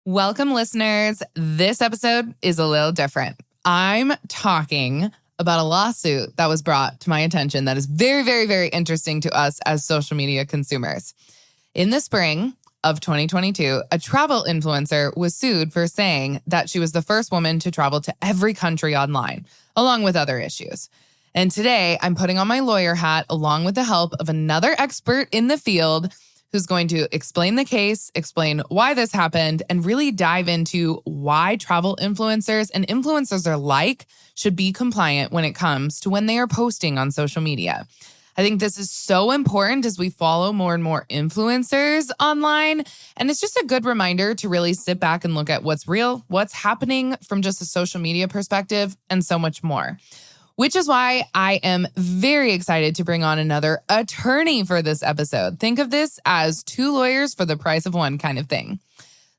Welcome, listeners. This episode is a little different. I'm talking about a lawsuit that was brought to my attention that is very, very, very interesting to us as social media consumers. In the spring of 2022, a travel influencer was sued for saying that she was the first woman to travel to every country online, along with other issues. And today, I'm putting on my lawyer hat along with the help of another expert in the field who's going to explain the case, explain why this happened, and really dive into why travel influencers and influencers alike should be compliant when it comes to when they are posting on social media. I think this is so important as we follow more and more influencers online. And it's just a good reminder to really sit back and look at what's real, what's happening from just a social media perspective, and so much more. Which is why I am very excited to bring on another attorney for this episode. Think of this as two lawyers for the price of one kind of thing.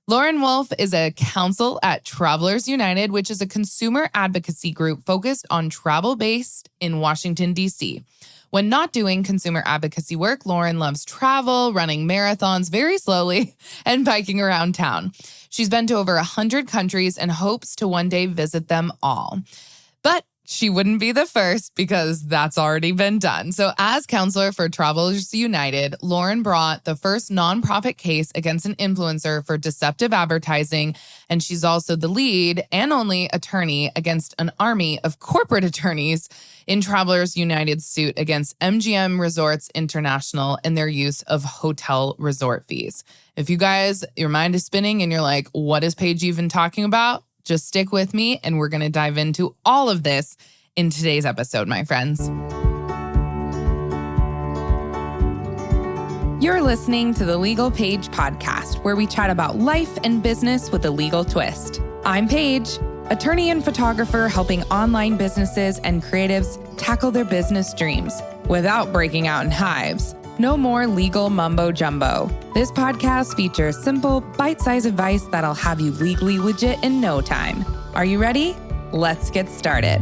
Lauren Wolfe is a counsel at Travelers United, which is a consumer advocacy group focused on travel based in Washington, D.C. When not doing consumer advocacy work, Lauren loves travel, running marathons very slowly, and biking around town. She's been to over 100 countries and hopes to one day visit them all. But she wouldn't be the first because that's already been done. So as counselor for Travelers United, Lauren brought the first nonprofit case against an influencer for deceptive advertising. And she's also the lead and only attorney against an army of corporate attorneys in Travelers United's suit against MGM Resorts International and their use of hotel resort fees. If you guys, your mind is spinning and you're like, what is Paige even talking about? Just stick with me, and we're going to dive into all of this in today's episode, my friends. You're listening to the Legal Paige podcast, where we chat about life and business with a legal twist. I'm Paige, attorney and photographer helping online businesses and creatives tackle their business dreams without breaking out in hives. No more legal mumbo jumbo. This podcast features simple, bite-sized advice that'll have you legally legit in no time. Are you ready? Let's get started.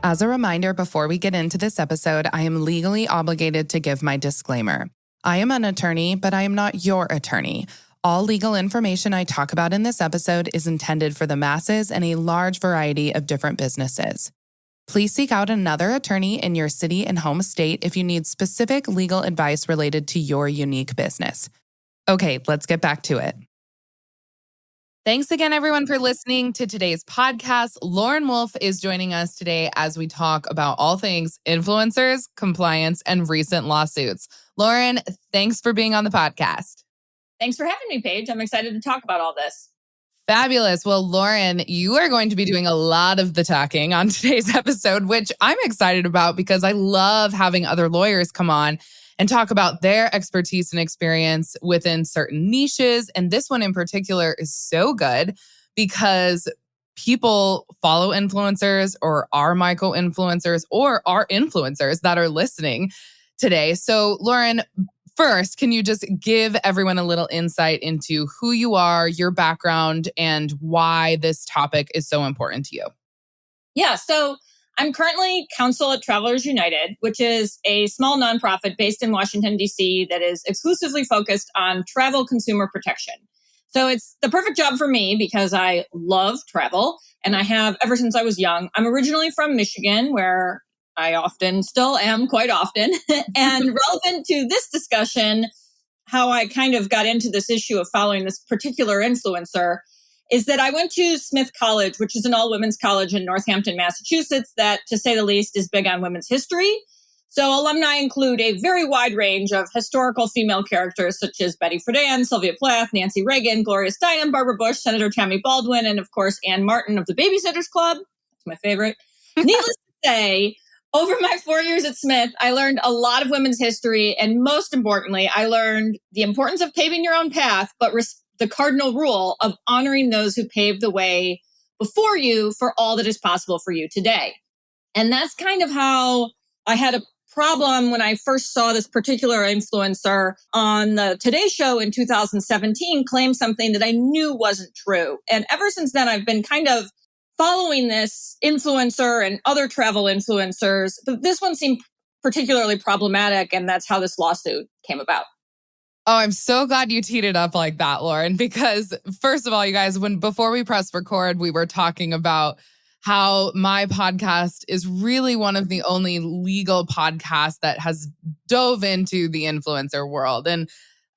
As a reminder, before we get into this episode, I am legally obligated to give my disclaimer. I am an attorney, but I am not your attorney. All legal information I talk about in this episode is intended for the masses and a large variety of different businesses. Please seek out another attorney in your city and home state if you need specific legal advice related to your unique business. Okay, let's get back to it. Thanks again, everyone, for listening to today's podcast. Lauren Wolfe is joining us today as we talk about all things influencers, compliance, and recent lawsuits. Lauren, thanks for being on the podcast. Thanks for having me, Paige. I'm excited to talk about all this. Fabulous. Well, Lauren, you are going to be doing a lot of the talking on today's episode, which I'm excited about because I love having other lawyers come on and talk about their expertise and experience within certain niches. And this one in particular is so good because people follow influencers or are micro-influencers or are influencers that are listening today. So, Lauren, first, can you just give everyone a little insight into who you are, your background, and why this topic is so important to you? Yeah, so I'm currently counsel at Travelers United, which is a small nonprofit based in Washington, D.C. that is exclusively focused on travel consumer protection. So it's the perfect job for me because I love travel, and I have ever since I was young. I'm originally from Michigan, where I often still am quite often. And relevant to this discussion, how I kind of got into this issue of following this particular influencer is that I went to Smith College, which is an all-women's college in Northampton, Massachusetts, that, to say the least, is big on women's history. So alumni include a very wide range of historical female characters such as Betty Friedan, Sylvia Plath, Nancy Reagan, Gloria Steinem, Barbara Bush, Senator Tammy Baldwin, and of course, Ann Martin of the Babysitters Club. That's my favorite. Needless to say, over my 4 years at Smith, I learned a lot of women's history. And most importantly, I learned the importance of paving your own path, but the cardinal rule of honoring those who paved the way before you for all that is possible for you today. And that's kind of how I had a problem when I first saw this particular influencer on the Today Show in 2017 claim something that I knew wasn't true. And ever since then, I've been kind of following this influencer and other travel influencers, but this one seemed particularly problematic, and that's how this lawsuit came about. Oh, I'm so glad you teed it up like that, Lauren, because first of all, you guys, before we press record, we were talking about how my podcast is really one of the only legal podcasts that has dove into the influencer world. And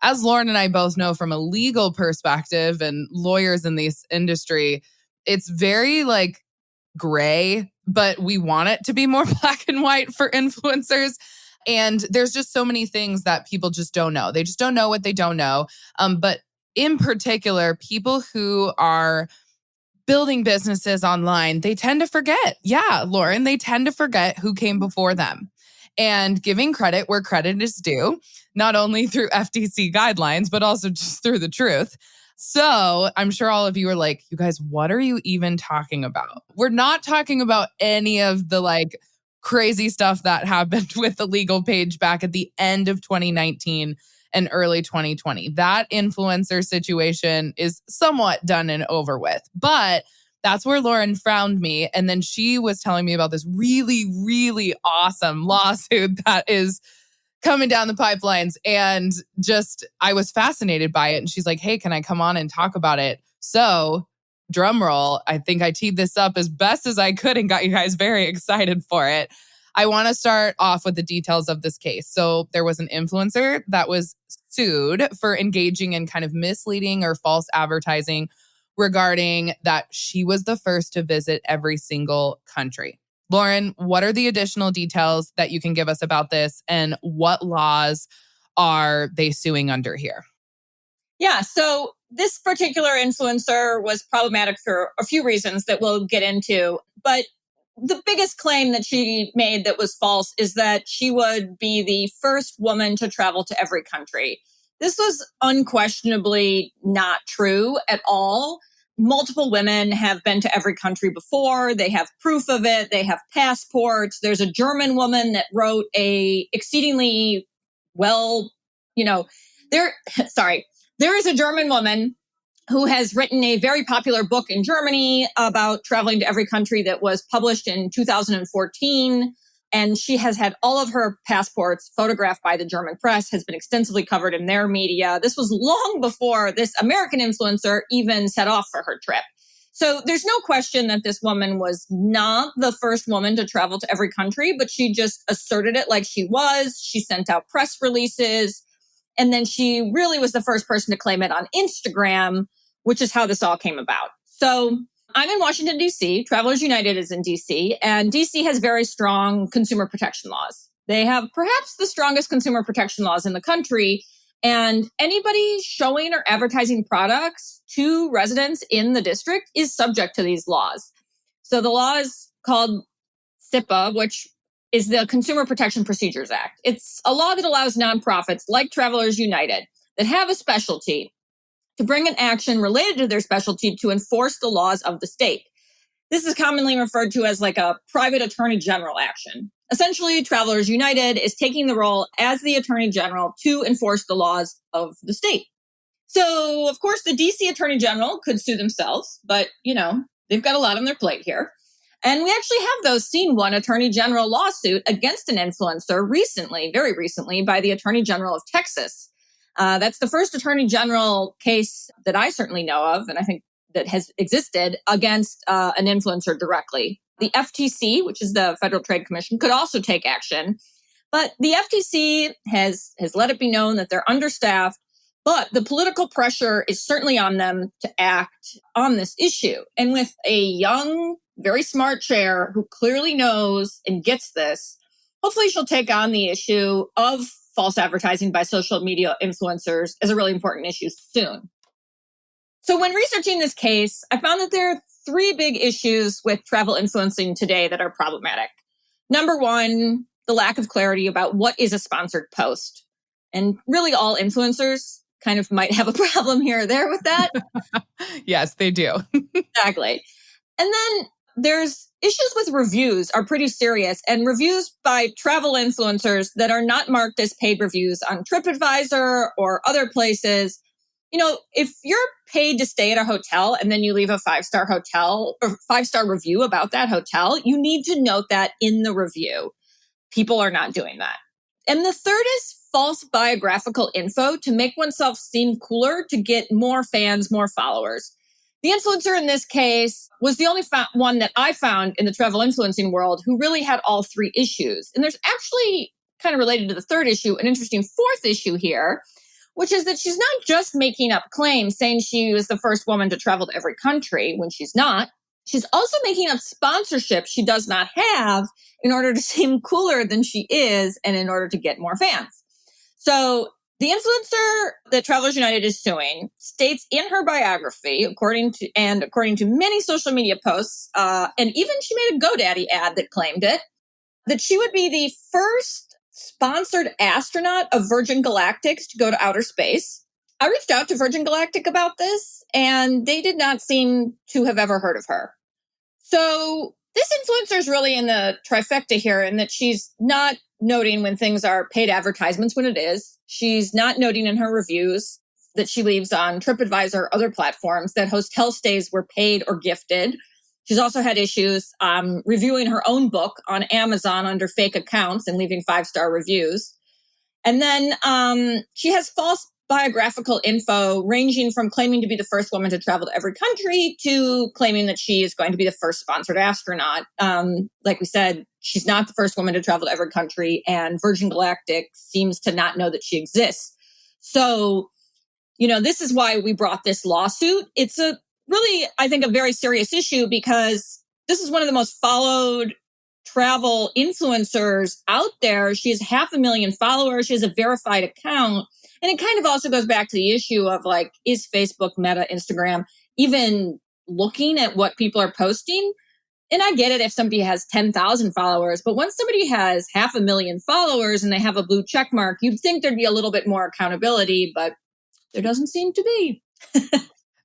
as Lauren and I both know from a legal perspective and lawyers in this industry, it's very like gray, but we want it to be more black and white for influencers. And there's just so many things that people just don't know. They just don't know what they don't know. But in particular, people who are building businesses online, they tend to forget. Yeah, Lauren, they tend to forget who came before them. And giving credit where credit is due, not only through FTC guidelines, but also just through the truth. So I'm sure all of you are like, you guys, what are you even talking about? We're not talking about any of the like crazy stuff that happened with the legal Paige back at the end of 2019 and early 2020. That influencer situation is somewhat done and over with. But that's where Lauren found me. And then she was telling me about this really, really awesome lawsuit that is coming down the pipelines. And just, I was fascinated by it. And she's like, hey, can I come on and talk about it? So, drum roll, I think I teed this up as best as I could and got you guys very excited for it. I want to start off with the details of this case. So there was an influencer that was sued for engaging in kind of misleading or false advertising regarding that she was the first to visit every single country. Lauren, what are the additional details that you can give us about this, and what laws are they suing under here? Yeah, so this particular influencer was problematic for a few reasons that we'll get into. But the biggest claim that she made that was false is that she would be the first woman to travel to every country. This was unquestionably not true at all. Multiple women have been to every country before. They have proof of it. They have passports. There's a German woman that wrote a exceedingly there is a German woman who has written a very popular book in Germany about traveling to every country that was published in 2014. And she has had all of her passports photographed by the German press, has been extensively covered in their media. This was long before this American influencer even set off for her trip. So there's no question that this woman was not the first woman to travel to every country, but she just asserted it like she was. She sent out press releases. And then she really was the first person to claim it on Instagram, which is how this all came about. So I'm in Washington, D.C. Travelers United is in D.C. And D.C. has very strong consumer protection laws. They have perhaps the strongest consumer protection laws in the country. And anybody showing or advertising products to residents in the district is subject to these laws. So the law is called SIPA, which is the Consumer Protection Procedures Act. It's a law that allows nonprofits like Travelers United that have a specialty to bring an action related to their specialty to enforce the laws of the state. This is commonly referred to as like a private attorney general action. Essentially, Travelers United is taking the role as the attorney general to enforce the laws of the state. So, of course, the DC attorney general could sue themselves, but, they've got a lot on their plate here. And we actually have those seen one attorney general lawsuit against an influencer recently, very recently, by the attorney general of Texas. That's the first attorney general case that I certainly know of, and I think that has existed against an influencer directly. The FTC, which is the Federal Trade Commission, could also take action. But the FTC has let it be known that they're understaffed, but the political pressure is certainly on them to act on this issue. And with a young, very smart chair who clearly knows and gets this, hopefully she'll take on the issue of false advertising by social media influencers as a really important issue soon. So when researching this case, I found that there are three big issues with travel influencing today that are problematic. Number one, the lack of clarity about what is a sponsored post. And really all influencers kind of might have a problem here or there with that. Yes, they do. Exactly. And then there's issues with reviews are pretty serious, and reviews by travel influencers that are not marked as paid reviews on TripAdvisor or other places. If you're paid to stay at a hotel and then you leave a 5-star hotel or 5-star review about that hotel, you need to note that in the review. people are not doing that. And the third is false biographical info to make oneself seem cooler to get more fans, more followers. The influencer in this case was the only one that I found in the travel influencing world who really had all three issues. And there's actually, kind of related to the third issue, an interesting fourth issue here, which is that she's not just making up claims saying she was the first woman to travel to every country when she's not. She's also making up sponsorships she does not have in order to seem cooler than she is and in order to get more fans. So the influencer that Travelers United is suing states in her biography, according to many social media posts, and even she made a GoDaddy ad that claimed it, that she would be the first sponsored astronaut of Virgin Galactic's to go to outer space. I reached out to Virgin Galactic about this, and they did not seem to have ever heard of her. So this influencer is really in the trifecta here in that she's not noting when things are paid advertisements when it is. She's not noting in her reviews that she leaves on TripAdvisor or other platforms that hotel stays were paid or gifted. She's also had issues reviewing her own book on Amazon under fake accounts and leaving 5-star reviews. And then she has false biographical info ranging from claiming to be the first woman to travel to every country to claiming that she is going to be the first sponsored astronaut. Like we said, she's not the first woman to travel to every country, and Virgin Galactic seems to not know that she exists. So, this is why we brought this lawsuit. It's I think, a very serious issue because this is one of the most followed travel influencers out there. She has 500,000 followers. She has a verified account. And it kind of also goes back to the issue of is Facebook, Meta, Instagram even looking at what people are posting? And I get it if somebody has 10,000 followers, but once somebody has 500,000 followers and they have a blue check mark, you'd think there'd be a little bit more accountability, but there doesn't seem to be.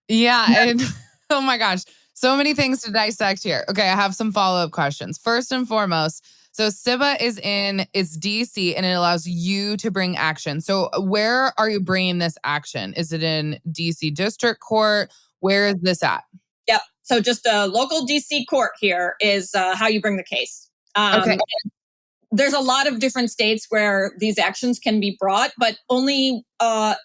Yeah. And oh my gosh, so many things to dissect here. Okay, I have some follow-up questions. First and foremost, so SIBA it's DC and it allows you to bring action. So where are you bringing this action? Is it in DC District Court? Where is this at? Yep. So just a local DC court here is how you bring the case. Okay. There's a lot of different states where these actions can be brought, but only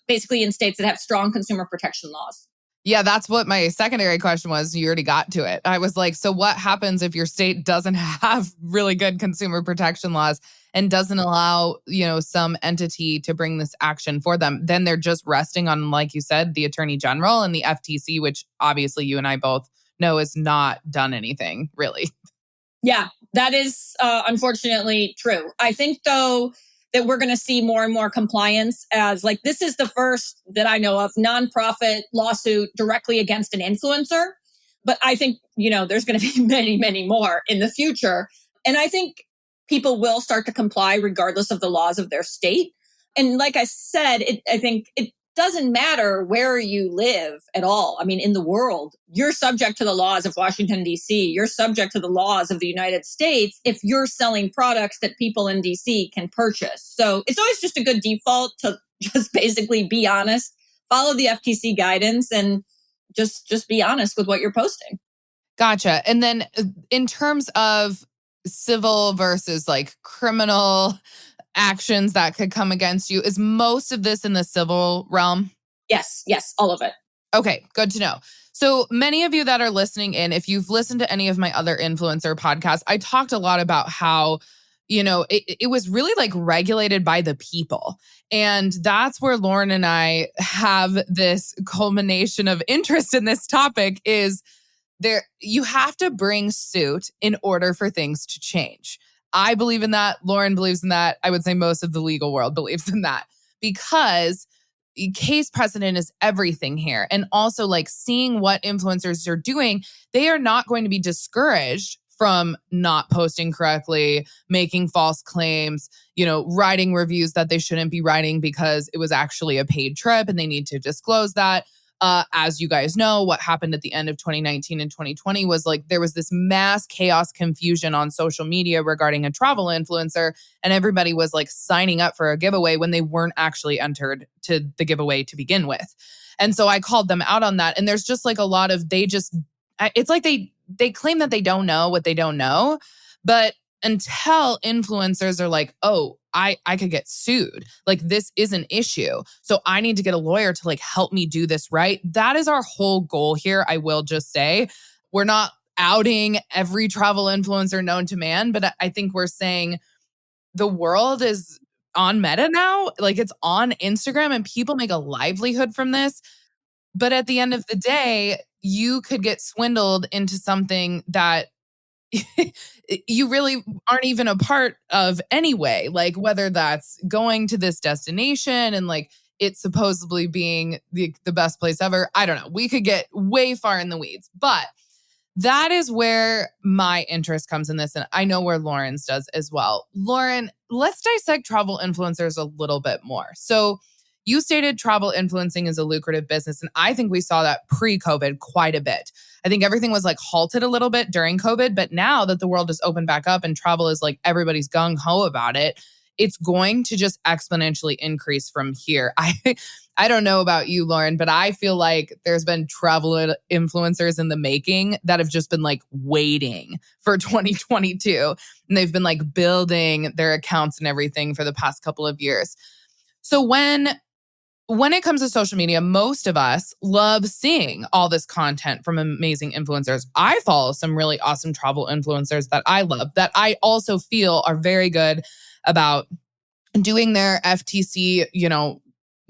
basically in states that have strong consumer protection laws. Yeah, that's what my secondary question was. You already got to it. I was like, so what happens if your state doesn't have really good consumer protection laws and doesn't allow, some entity to bring this action for them? Then they're just resting on, like you said, the Attorney General and the FTC, which obviously you and I both know has not done anything, really. Yeah, that is unfortunately true. I think, though, that we're going to see more and more compliance as this is the first that I know of nonprofit lawsuit directly against an influencer. But I think, there's going to be many, many more in the future. And I think people will start to comply regardless of the laws of their state. And like I said, I think it doesn't matter where you live at all. I mean, in the world, you're subject to the laws of Washington, D.C. You're subject to the laws of the United States if you're selling products that people in D.C. can purchase. So it's always just a good default to just basically be honest, follow the FTC guidance, and just be honest with what you're posting. Gotcha. And then in terms of civil versus criminal actions that could come against you, is most of this in the civil realm? Yes, all of it. Okay, good to know. So many of you that are listening in, if you've listened to any of my other influencer podcasts, I talked a lot about how, it was really regulated by the people. And that's where Lauren and I have this culmination of interest in this topic is you have to bring suit in order for things to change. I believe in that. Lauren believes in that. I would say most of the legal world believes in that because case precedent is everything here. And also seeing what influencers are doing, they are not going to be discouraged from not posting correctly, making false claims, writing reviews that they shouldn't be writing because it was actually a paid trip and they need to disclose that. As you guys know, what happened at the end of 2019 and 2020 was there was this mass chaos confusion on social media regarding a travel influencer, and everybody was signing up for a giveaway when they weren't actually entered to the giveaway to begin with. And so I called them out on that. And there's just a lot of, it's they claim that they don't know what they don't know, but until influencers are like, oh, I could get sued. Like, this is an issue. So I need to get a lawyer to like help me do this right. That is our whole goal here. I will just say, we're not outing every travel influencer known to man, but I think we're saying the world is on Meta now. Like, it's on Instagram and people make a livelihood from this. But at the end of the day, you could get swindled into something that you really aren't even a part of anyway. Like, whether that's going to this destination and like it supposedly being the best place ever. I don't know. We could get way far in the weeds, but that is where my interest comes in this. And I know where Lauren's does as well. Lauren, let's dissect travel influencers a little bit more. So you stated travel influencing is a lucrative business. And I think we saw that pre-COVID quite a bit. I think everything was like halted a little bit during COVID. But now that the world is opened back up and travel is like everybody's gung-ho about it, it's going to just exponentially increase from here. I don't know about you, Lauren, but I feel like there's been travel influencers in the making that have just been like waiting for 2022. And they've been like building their accounts and everything for the past couple of years. So when it comes to social media, most of us love seeing all this content from amazing influencers. I follow some really awesome travel influencers that I love, that I also feel are very good about doing their FTC,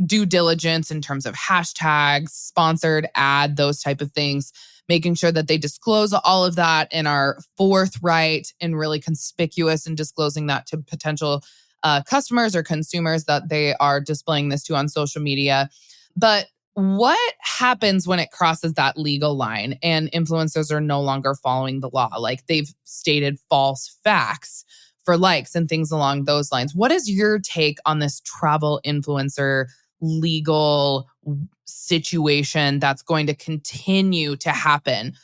due diligence in terms of hashtags, sponsored ad, those type of things, making sure that they disclose all of that and are forthright and really conspicuous in disclosing that to potential customers or consumers that they are displaying this to on social media. But what happens when it crosses that legal line and influencers are no longer following the law? Like, they've stated false facts for likes and things along those lines. What is your take on this travel influencer legal situation that's going to continue to happen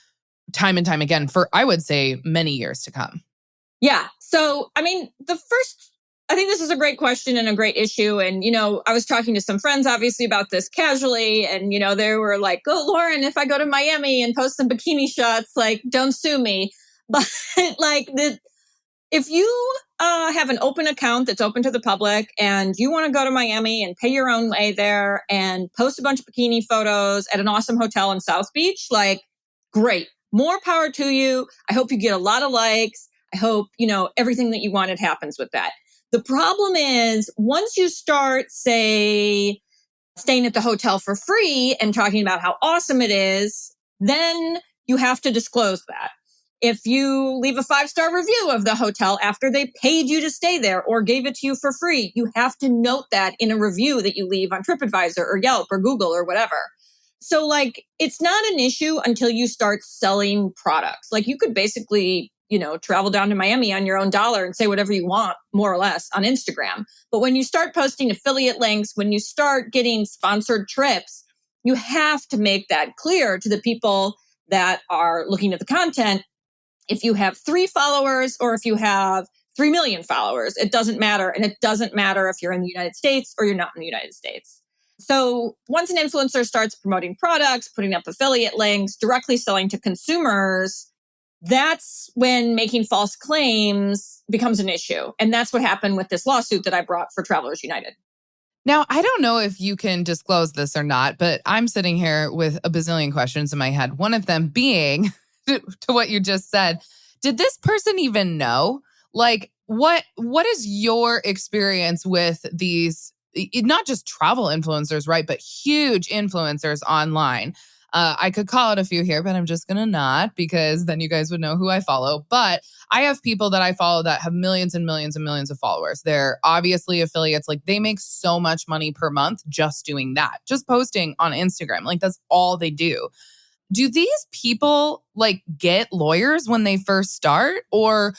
time and time again for, I would say, many years to come? Yeah. So, I mean, I think this is a great question and a great issue. And, I was talking to some friends, obviously, about this casually. And, they were like, oh, Lauren, if I go to Miami and post some bikini shots, like, don't sue me. But like, if you have an open account that's open to the public and you want to go to Miami and pay your own way there and post a bunch of bikini photos at an awesome hotel in South Beach, like, great. More power to you. I hope you get a lot of likes. I hope, everything that you wanted happens with that. The problem is, once you start, say, staying at the hotel for free and talking about how awesome it is, then you have to disclose that. If you leave a 5-star review of the hotel after they paid you to stay there or gave it to you for free, you have to note that in a review that you leave on TripAdvisor or Yelp or Google or whatever. So, like, it's not an issue until you start selling products. Like, you could basically, travel down to Miami on your own dollar and say whatever you want, more or less, on Instagram. But when you start posting affiliate links, when you start getting sponsored trips, you have to make that clear to the people that are looking at the content. If you have 3 followers or if you have 3 million followers, it doesn't matter. And it doesn't matter if you're in the United States or you're not in the United States. So once an influencer starts promoting products, putting up affiliate links, directly selling to consumers, that's when making false claims becomes an issue. And that's what happened with this lawsuit that I brought for Travelers United. Now, I don't know if you can disclose this or not, but I'm sitting here with a bazillion questions in my head. One of them being, to what you just said, did this person even know? Like, what is your experience with these, not just travel influencers, right, but huge influencers online? I could call out a few here, but I'm just going to not, because then you guys would know who I follow. But I have people that I follow that have millions and millions and millions of followers. They're obviously affiliates. Like, they make so much money per month just doing that, just posting on Instagram. Like, that's all they do. Do these people like get lawyers when they first start? Or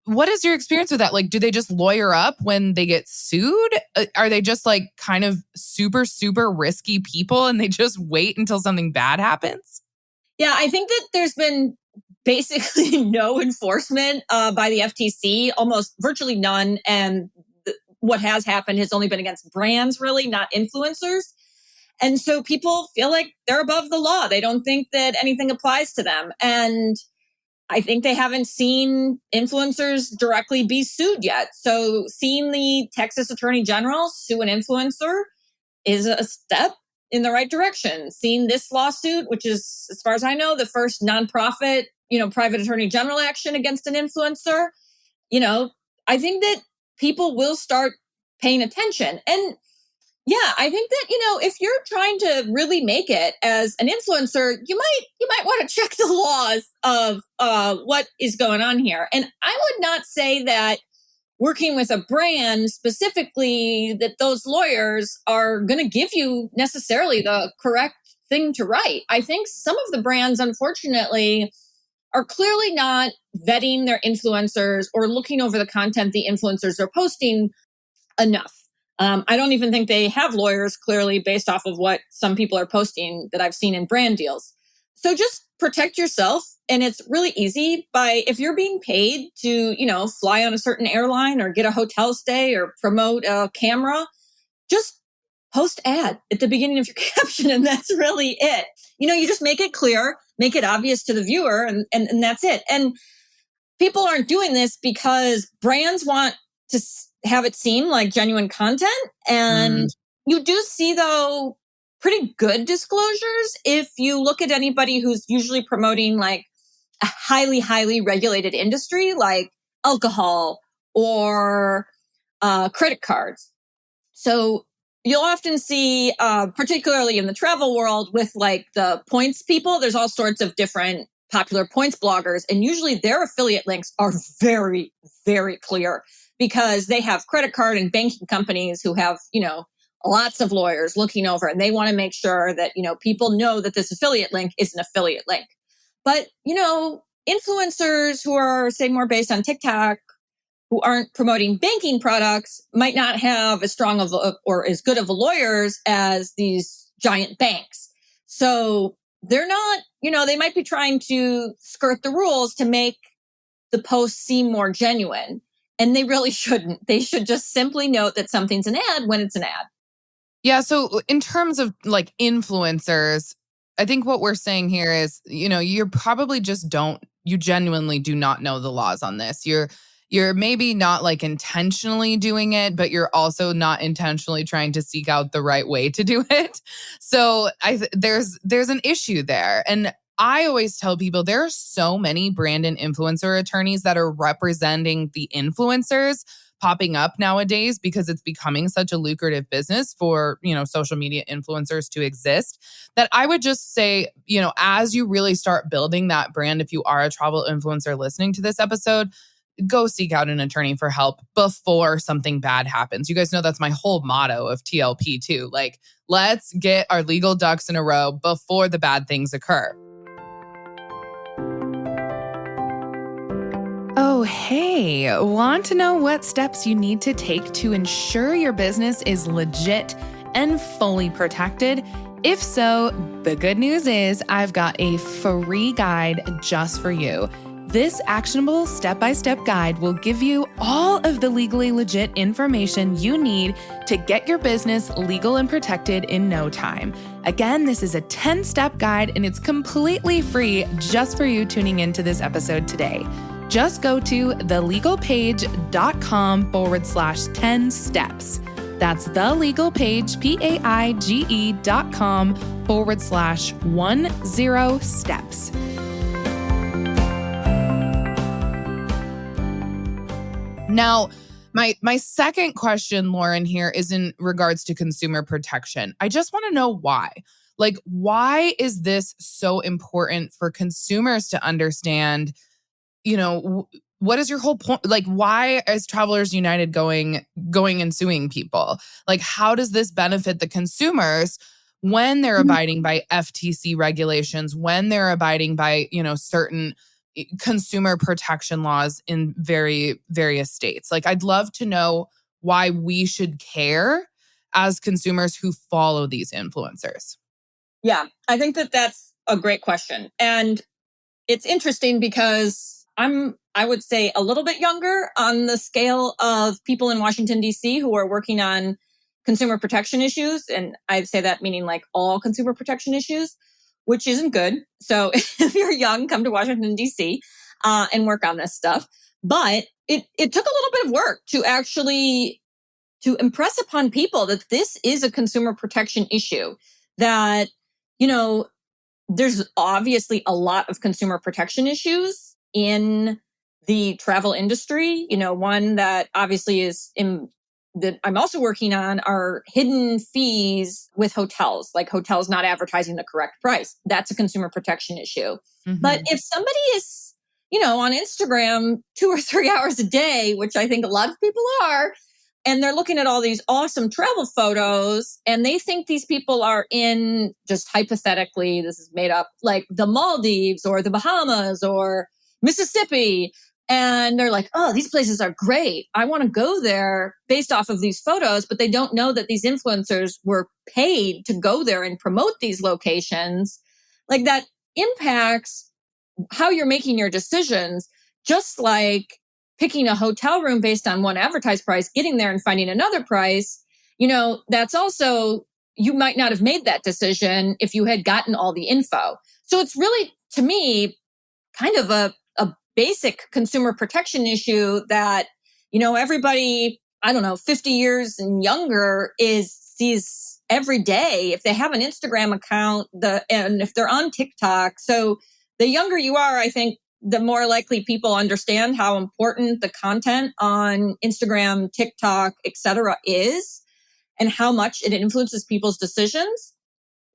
what is your experience with that? Like, do they just lawyer up when they get sued? Are they just like kind of super, super risky people and they just wait until something bad happens? Yeah, I think that there's been basically no enforcement by the FTC, almost virtually none. And what has happened has only been against brands, really, not influencers. And so people feel like they're above the law. They don't think that anything applies to them. And I think they haven't seen influencers directly be sued yet. So seeing the Texas Attorney General sue an influencer is a step in the right direction. Seeing this lawsuit, which is, as far as I know, the first nonprofit, private attorney general action against an influencer, I think that people will start paying attention. And yeah, I think that, if you're trying to really make it as an influencer, you might want to check the laws of what is going on here. And I would not say that working with a brand specifically, that those lawyers are going to give you necessarily the correct thing to write. I think some of the brands, unfortunately, are clearly not vetting their influencers or looking over the content the influencers are posting enough. I don't even think they have lawyers clearly based off of what some people are posting that I've seen in brand deals. So just protect yourself. And it's really easy if you're being paid to, fly on a certain airline or get a hotel stay or promote a camera, just post ad at the beginning of your caption. And that's really it. You just make it clear, make it obvious to the viewer, and that's it. And people aren't doing this because brands want to have it seem like genuine content. And you do see, though, pretty good disclosures if you look at anybody who's usually promoting like a highly, highly regulated industry like alcohol or credit cards. So you'll often see, particularly in the travel world with like the points people, there's all sorts of different popular points bloggers. And usually their affiliate links are very, very clear because they have credit card and banking companies who have, lots of lawyers looking over, and they want to make sure that, people know that this affiliate link is an affiliate link. But, influencers who are, say, more based on TikTok, who aren't promoting banking products, might not have as strong of or as good of lawyers as these giant banks. So they're not, they might be trying to skirt the rules to make the post seem more genuine. And they really shouldn't. They should just simply note that something's an ad when it's an ad. Yeah. So in terms of like influencers, I think what we're saying here is, you're probably you genuinely do not know the laws on this. You're maybe not like intentionally doing it, but you're also not intentionally trying to seek out the right way to do it. So there's an issue there. And I always tell people there are so many brand and influencer attorneys that are representing the influencers popping up nowadays because it's becoming such a lucrative business for, social media influencers to exist, that I would just say, as you really start building that brand, if you are a travel influencer listening to this episode, go seek out an attorney for help before something bad happens. You guys know that's my whole motto of TLP too. Like, let's get our legal ducks in a row before the bad things occur. Oh, hey, want to know what steps you need to take to ensure your business is legit and fully protected? If so, the good news is I've got a free guide just for you. This actionable step-by-step guide will give you all of the legally legit information you need to get your business legal and protected in no time. Again, this is a 10-step guide and it's completely free just for you tuning into this episode today. Just go to thelegalpage.com/10 steps. That's thelegalpage, PAIGE.com/10 steps. Now, my second question, Lauren, here is in regards to consumer protection. I just want to know why. Like, why is this so important for consumers to understand? What is your whole point? Like, why is Travelers United going and suing people? Like, how does this benefit the consumers when they're abiding by FTC regulations, when they're abiding by, certain consumer protection laws in various states? Like, I'd love to know why we should care as consumers who follow these influencers. Yeah, I think that that's a great question. And it's interesting because I would say, a little bit younger on the scale of people in Washington, D.C. who are working on consumer protection issues. And I'd say that meaning like all consumer protection issues, which isn't good. So if you're young, come to Washington, D.C. and work on this stuff. But it took a little bit of work to actually to impress upon people that this is a consumer protection issue, that, there's obviously a lot of consumer protection issues in the travel industry. One that obviously is in that I'm also working on are hidden fees with hotels, like hotels not advertising the correct price. That's a consumer protection issue. Mm-hmm. But if somebody is, on Instagram 2 or 3 hours a day, which I think a lot of people are, and they're looking at all these awesome travel photos, and they think these people are in, just hypothetically, this is made up, like the Maldives or the Bahamas or Mississippi. And they're like, oh, these places are great. I want to go there based off of these photos. But they don't know that these influencers were paid to go there and promote these locations. Like, that impacts how you're making your decisions, just like picking a hotel room based on one advertised price, getting there and finding another price. That's also, you might not have made that decision if you had gotten all the info. So it's really, to me, kind of a basic consumer protection issue that, everybody, 50 years and younger sees every day. If they have an Instagram account, and if they're on TikTok. So the younger you are, I think, the more likely people understand how important the content on Instagram, TikTok, etc. is, and how much it influences people's decisions.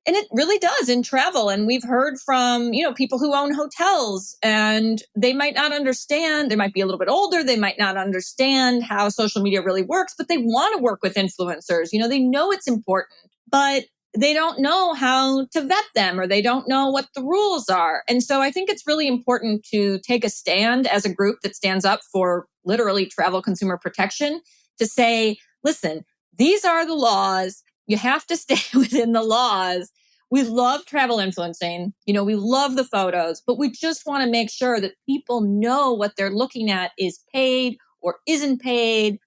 And it really does in travel. And we've heard from, people who own hotels, and they might not understand. They might be a little bit older. They might not understand how social media really works, but they want to work with influencers. They know it's important, but they don't know how to vet them, or they don't know what the rules are. And so I think it's really important to take a stand as a group that stands up for literally travel consumer protection, to say, listen, these are the laws. You have to stay within the laws. We love travel influencing. We love the photos, but we just want to make sure that people know what they're looking at is paid or isn't paid.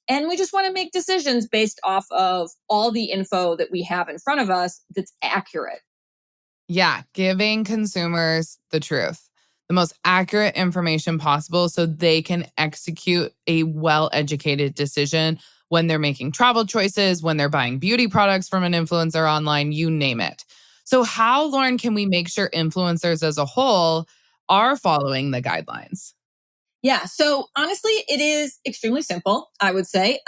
And we just want to make decisions based off of all the info that we have in front of us that's accurate. Yeah, giving consumers the truth, the most accurate information possible, so they can execute a well-educated decision when they're making travel choices, when they're buying beauty products from an influencer online, you name it. So how, Lauren, can we make sure influencers as a whole are following the guidelines? Yeah. So honestly, it is extremely simple, I would say.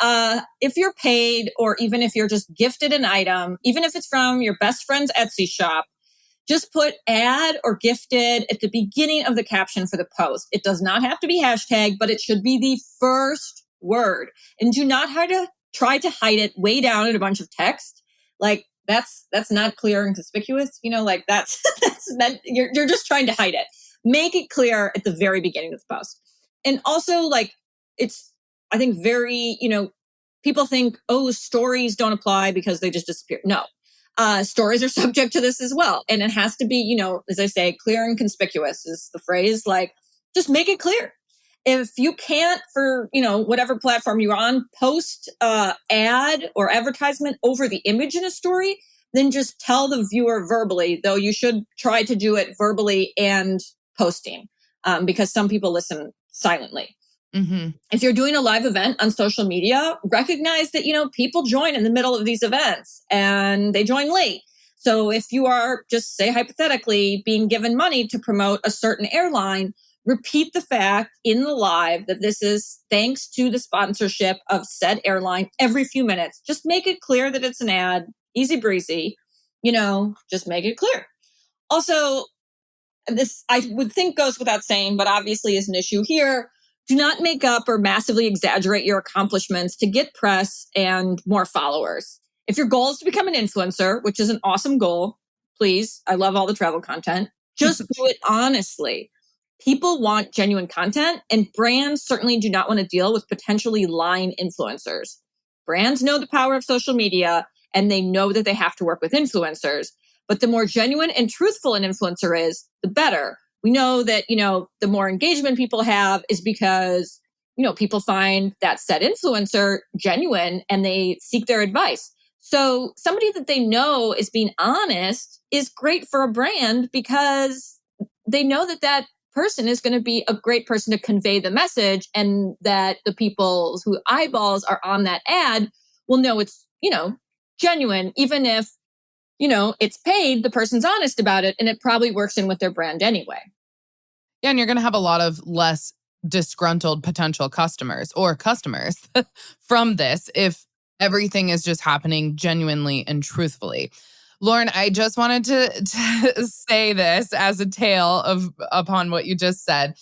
If you're paid, or even if you're just gifted an item, even if it's from your best friend's Etsy shop, just put ad or gifted at the beginning of the caption for the post. It does not have to be hashtag, but it should be the first word. And do not try to hide it way down in a bunch of text. Like, that's not clear and conspicuous. You're just trying to hide it. Make it clear at the very beginning of the post. And also, it's, I think, very, people think, oh, stories don't apply because they just disappear. No, stories are subject to this as well. And it has to be, as I say, clear and conspicuous is the phrase. Like, just make it clear. If you can't, for, whatever platform you're on, post ad or advertisement over the image in a story, then just tell the viewer verbally, though you should try to do it verbally and posting, because some people listen silently. Mm-hmm. If you're doing a live event on social media, recognize that, people join in the middle of these events and they join late. So if you are, just say hypothetically, being given money to promote a certain airline, repeat the fact in the live that this is thanks to the sponsorship of said airline every few minutes. Just make it clear that it's an ad, easy breezy, just make it clear. Also, this I would think goes without saying, but obviously is an issue here. Do not make up or massively exaggerate your accomplishments to get press and more followers. If your goal is to become an influencer, which is an awesome goal, please, I love all the travel content, just do it honestly. People want genuine content, and brands certainly do not want to deal with potentially lying influencers. Brands know the power of social media, and they know that they have to work with influencers. But the more genuine and truthful an influencer is, the better. We know that, the more engagement people have is because, people find that said influencer genuine and they seek their advice. So somebody that they know is being honest is great for a brand, because they know that person is going to be a great person to convey the message, and that the people who eyeballs are on that ad will know it's, genuine, even if, it's paid, the person's honest about it, and it probably works in with their brand anyway. Yeah, and you're going to have a lot of less disgruntled potential customers from this if everything is just happening genuinely and truthfully. Lauren, I just wanted to say this as a tale upon what you just said.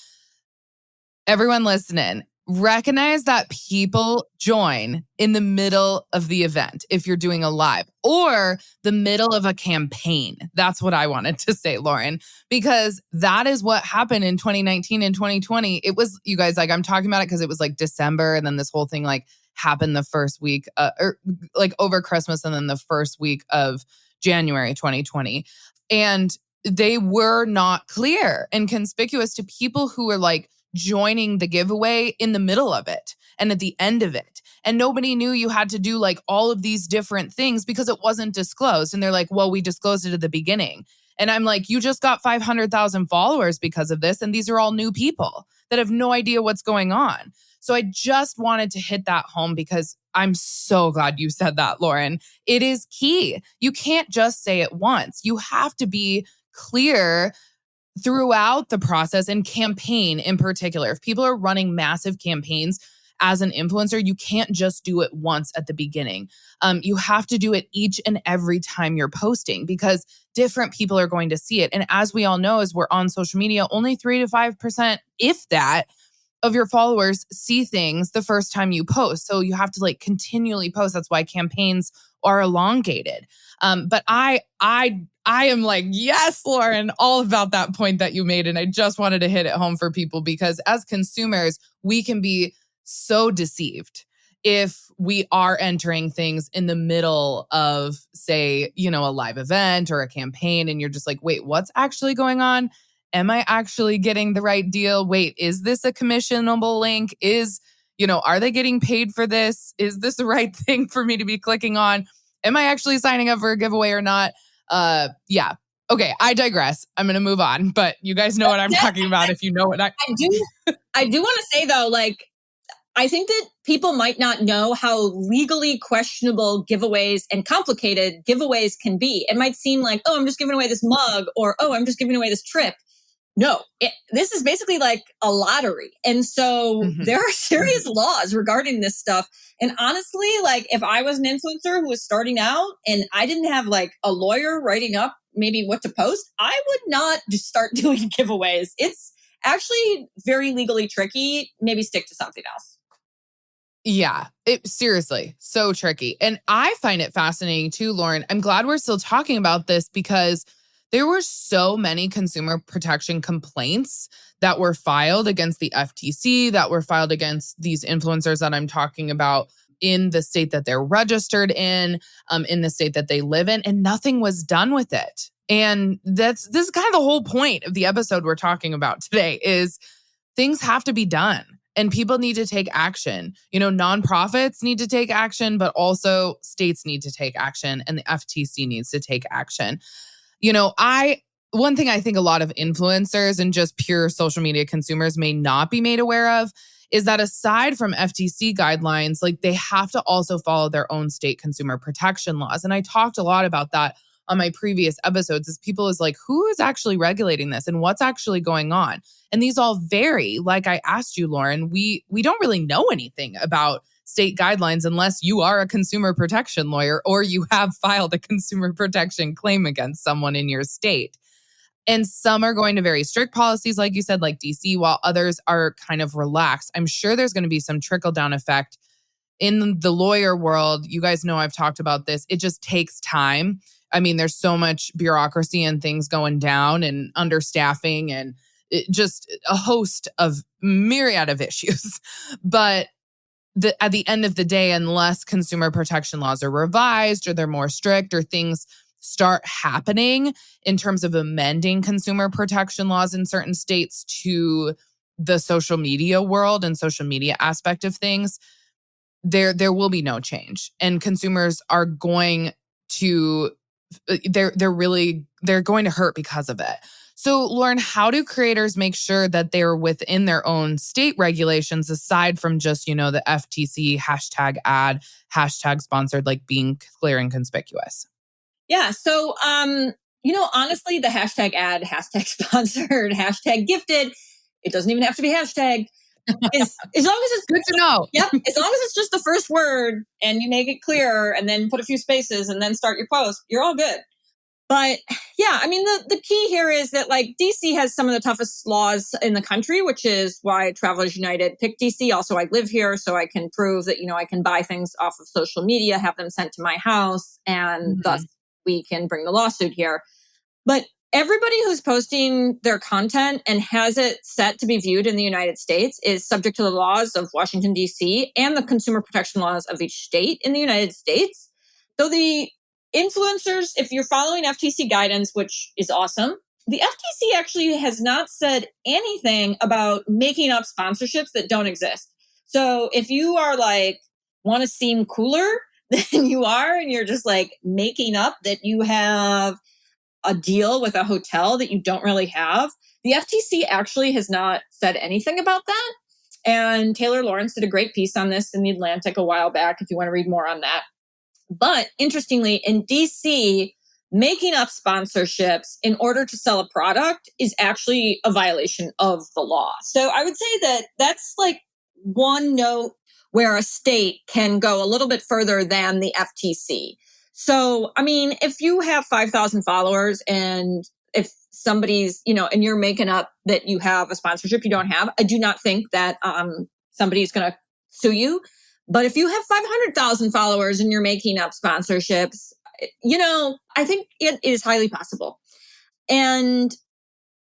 Everyone listening, recognize that people join in the middle of the event if you're doing a live or the middle of a campaign. That's what I wanted to say, Lauren, because that is what happened in 2019 and 2020. It was, you guys, like I'm talking about it because it was like December and then this whole thing like happened the first week or like over Christmas and then the first week of January 2020. And they were not clear and conspicuous to people who were like joining the giveaway in the middle of it and at the end of it. And nobody knew you had to do like all of these different things because it wasn't disclosed. And they're like, well, we disclosed it at the beginning. And I'm like, you just got 500,000 followers because of this. And these are all new people that have no idea what's going on. So I just wanted to hit that home because I'm so glad you said that, Lauren. It is key. You can't just say it once. You have to be clear throughout the process and campaign in particular. If people are running massive campaigns as an influencer, you can't just do it once at the beginning. You have to do it each and every time you're posting because different people are going to see it. And as we all know, as we're on social media, only 3 to 5%, if that, of your followers see things the first time you post. So you have to like continually post. That's why campaigns are elongated. But I am like, yes, Lauren, all about that point that you made. And I just wanted to hit it home for people because as consumers, we can be so deceived if we are entering things in the middle of, say, a live event or a campaign. And you're just like, wait, what's actually going on? Am I actually getting the right deal? Wait, is this a commissionable link? Are they getting paid for this? Is this the right thing for me to be clicking on? Am I actually signing up for a giveaway or not? Yeah. Okay, I digress. I'm going to move on, but you guys know what I'm talking about if you know what I do want to say though, like, I think that people might not know how legally questionable giveaways and complicated giveaways can be. It might seem like, oh, I'm just giving away this mug or, oh, I'm just giving away this trip. No, this is basically like a lottery. And so there are serious laws regarding this stuff. And honestly, like if I was an influencer who was starting out and I didn't have like a lawyer writing up maybe what to post, I would not just start doing giveaways. It's actually very legally tricky. Maybe stick to something else. Yeah, seriously, so tricky. And I find it fascinating too, Lauren. I'm glad we're still talking about this because there were so many consumer protection complaints that were filed against the FTC, that were filed against these influencers that I'm talking about in the state that they're registered in the state that they live in, and nothing was done with it. And this is kind of the whole point of the episode we're talking about today is things have to be done. And people need to take action. Nonprofits need to take action, but also states need to take action and the FTC needs to take action. One thing I think a lot of influencers and just pure social media consumers may not be made aware of is that aside from FTC guidelines, like they have to also follow their own state consumer protection laws. And I talked a lot about that on my previous episodes is people is like, who is actually regulating this and what's actually going on? And these all vary. Like I asked you, Lauren, we don't really know anything about state guidelines unless you are a consumer protection lawyer or you have filed a consumer protection claim against someone in your state. And some are going to very strict policies, like you said, like DC, while others are kind of relaxed. I'm sure there's going to be some trickle-down effect in the lawyer world. You guys know I've talked about this. It just takes time. I mean, there's so much bureaucracy and things going down and understaffing and just a host of myriad of issues. But at the end of the day, unless consumer protection laws are revised or they're more strict or things start happening in terms of amending consumer protection laws in certain states to the social media world and social media aspect of things, there will be no change. And consumers are going to, they're going to hurt because of it. So, Lauren, how do creators make sure that they're within their own state regulations aside from just, the FTC hashtag ad, hashtag sponsored, like being clear and conspicuous? Yeah. So, honestly, the hashtag ad, hashtag sponsored, hashtag gifted, it doesn't even have to be hashtag. Is as long as it's good to know. Yep. As long as it's just the first word and you make it clear and then put a few spaces and then start your post, you're all good. But yeah, I mean, the key here is that like DC has some of the toughest laws in the country, which is why Travelers United picked DC. Also, I live here, so I can prove that, I can buy things off of social media, have them sent to my house, and thus we can bring the lawsuit here. But everybody who's posting their content and has it set to be viewed in the United States is subject to the laws of Washington, D.C. and the consumer protection laws of each state in the United States. So the influencers, if you're following FTC guidance, which is awesome, the FTC actually has not said anything about making up sponsorships that don't exist. So if you are like, want to seem cooler than you are, and you're just like making up that you have a deal with a hotel that you don't really have, the FTC actually has not said anything about that. And Taylor Lawrence did a great piece on this in The Atlantic a while back, if you want to read more on that. But interestingly, in DC, making up sponsorships in order to sell a product is actually a violation of the law. So I would say that that's like one note where a state can go a little bit further than the FTC. So, I mean, if you have 5,000 followers and if somebody's, and you're making up that you have a sponsorship you don't have, I do not think that somebody's going to sue you. But if you have 500,000 followers and you're making up sponsorships, I think it is highly possible. And,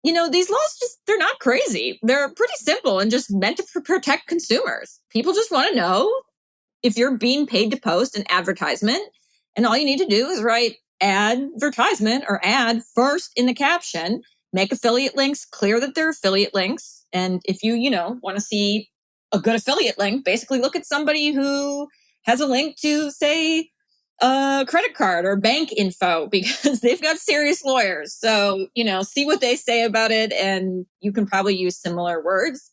these laws they're not crazy. They're pretty simple and just meant to protect consumers. People just want to know if you're being paid to post an advertisement. And all you need to do is write advertisement or ad first in the caption, make affiliate links clear that they're affiliate links. And if you, want to see a good affiliate link, basically look at somebody who has a link to, say, a credit card or bank info, because they've got serious lawyers. So, see what they say about it, and you can probably use similar words.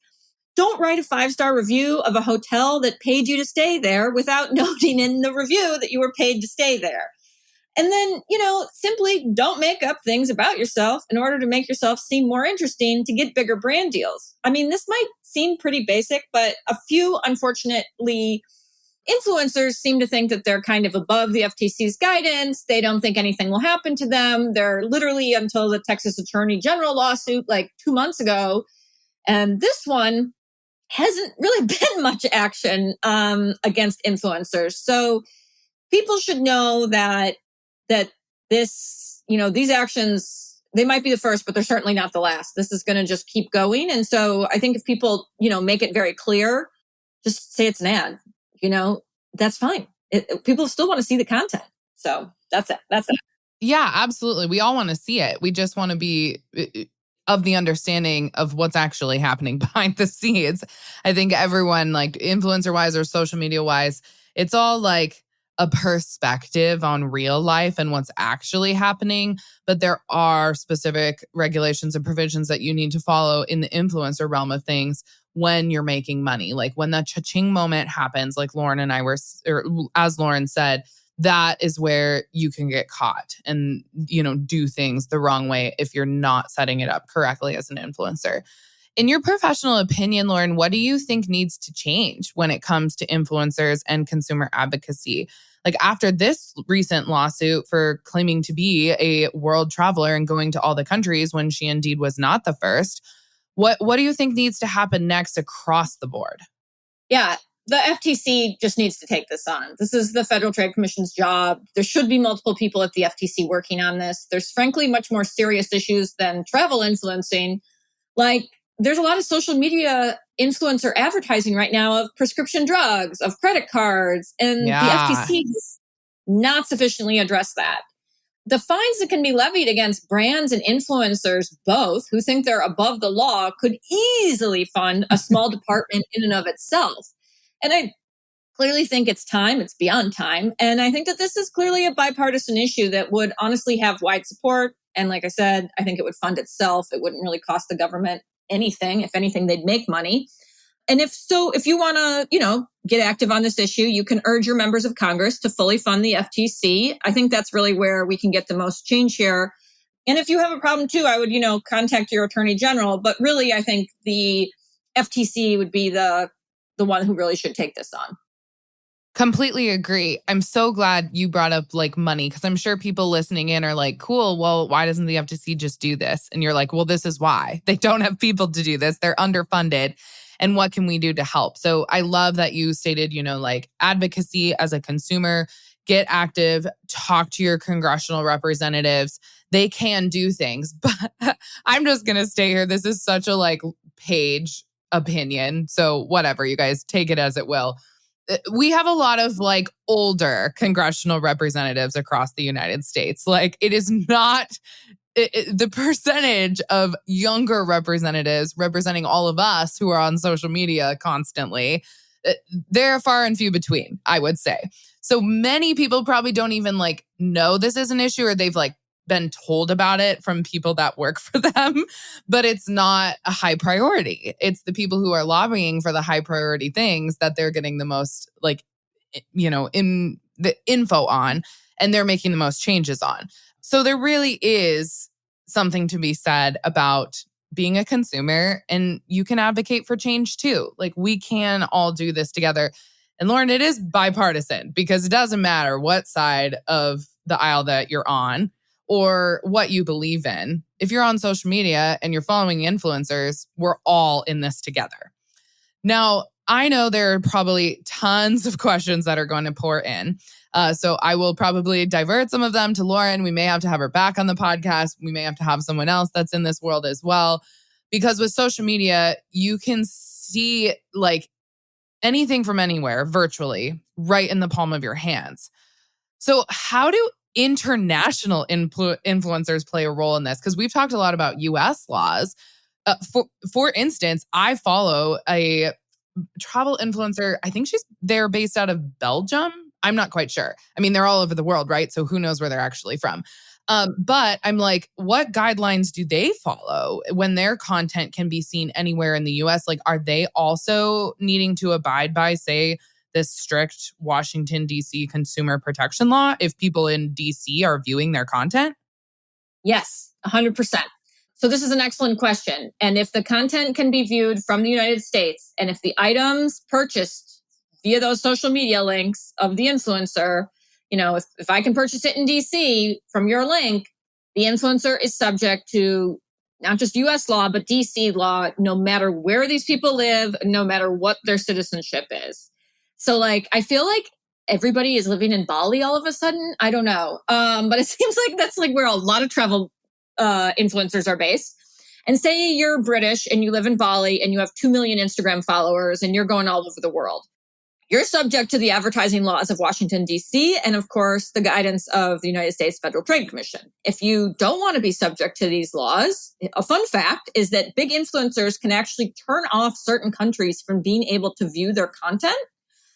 Don't write a 5-star review of a hotel that paid you to stay there without noting in the review that you were paid to stay there. And then, simply don't make up things about yourself in order to make yourself seem more interesting to get bigger brand deals. I mean, this might seem pretty basic, but a few, unfortunately, influencers seem to think that they're kind of above the FTC's guidance. They don't think anything will happen to them. They're literally until the Texas Attorney General lawsuit like 2 months ago. And this one hasn't really been much action against influencers. So people should know that this, these actions, they might be the first, but they're certainly not the last. This is going to just keep going. And so I think if people, make it very clear, just say it's an ad, that's fine. People still want to see the content. So that's it. Yeah, absolutely. We all want to see it. We just want to be of the understanding of what's actually happening behind the scenes. I think everyone, like influencer wise or social media wise, it's all like a perspective on real life and what's actually happening. But there are specific regulations and provisions that you need to follow in the influencer realm of things when you're making money. Like when that cha-ching moment happens, like Lauren and I were, or as Lauren said, that is where you can get caught and, do things the wrong way if you're not setting it up correctly as an influencer. In your professional opinion, Lauren, what do you think needs to change when it comes to influencers and consumer advocacy? Like after this recent lawsuit for claiming to be a world traveler and going to all the countries when she indeed was not the first, what do you think needs to happen next across the board? Yeah, the FTC just needs to take this on. This is the Federal Trade Commission's job. There should be multiple people at the FTC working on this. There's frankly much more serious issues than travel influencing. Like there's a lot of social media influencer advertising right now of prescription drugs, of credit cards, and the FTC has not sufficiently addressed that. The fines that can be levied against brands and influencers, both who think they're above the law, could easily fund a small department in and of itself. And I clearly think it's time. It's beyond time. And I think that this is clearly a bipartisan issue that would honestly have wide support. And like I said, I think it would fund itself. It wouldn't really cost the government anything. If anything, they'd make money. And if you want to, get active on this issue, you can urge your members of Congress to fully fund the FTC. I think that's really where we can get the most change here. And if you have a problem too, I would, contact your attorney general. But really, I think the FTC would be the one who really should take this on. Completely agree. I'm so glad you brought up like money, because I'm sure people listening in are like, cool, well, why doesn't the FTC just do this? And you're like, well, this is why. They don't have people to do this. They're underfunded. And what can we do to help? So I love that you stated, like advocacy as a consumer, get active, talk to your congressional representatives. They can do things. But I'm just going to stay here. This is such a like Paige opinion. So whatever, you guys take it as it will. We have a lot of like older congressional representatives across the United States. Like it is not the percentage of younger representatives representing all of us who are on social media constantly. They're far and few between, I would say. So many people probably don't even like know this is an issue, or they've like been told about it from people that work for them, but it's not a high priority. It's the people who are lobbying for the high priority things that they're getting the most like, in the info on, and they're making the most changes on. So there really is something to be said about being a consumer, and you can advocate for change too. Like we can all do this together. And Lauren, it is bipartisan, because it doesn't matter what side of the aisle that you're on or what you believe in. If you're on social media and you're following influencers, we're all in this together. Now, I know there are probably tons of questions that are going to pour in. So I will probably divert some of them to Lauren. We may have to have her back on the podcast. We may have to have someone else that's in this world as well. Because with social media, you can see like anything from anywhere virtually right in the palm of your hands. So how do international influencers play a role in this? Because we've talked a lot about US laws. For instance, I follow a travel influencer. I think they're based out of Belgium. I'm not quite sure. I mean, they're all over the world, right? So who knows where they're actually from? But I'm like, what guidelines do they follow when their content can be seen anywhere in the US? Like, are they also needing to abide by, say, this strict Washington, D.C. consumer protection law if people in D.C. are viewing their content? Yes, 100%. So this is an excellent question. And if the content can be viewed from the United States, and if the items purchased via those social media links of the influencer, if I can purchase it in DC from your link, the influencer is subject to not just US law, but DC law, no matter where these people live, no matter what their citizenship is. So like, I feel like everybody is living in Bali all of a sudden. I don't know. But it seems like that's like where a lot of travel influencers are based. And say you're British and you live in Bali and you have 2 million Instagram followers and you're going all over the world. You're subject to the advertising laws of Washington, D.C., and of course, the guidance of the United States Federal Trade Commission. If you don't want to be subject to these laws, a fun fact is that big influencers can actually turn off certain countries from being able to view their content.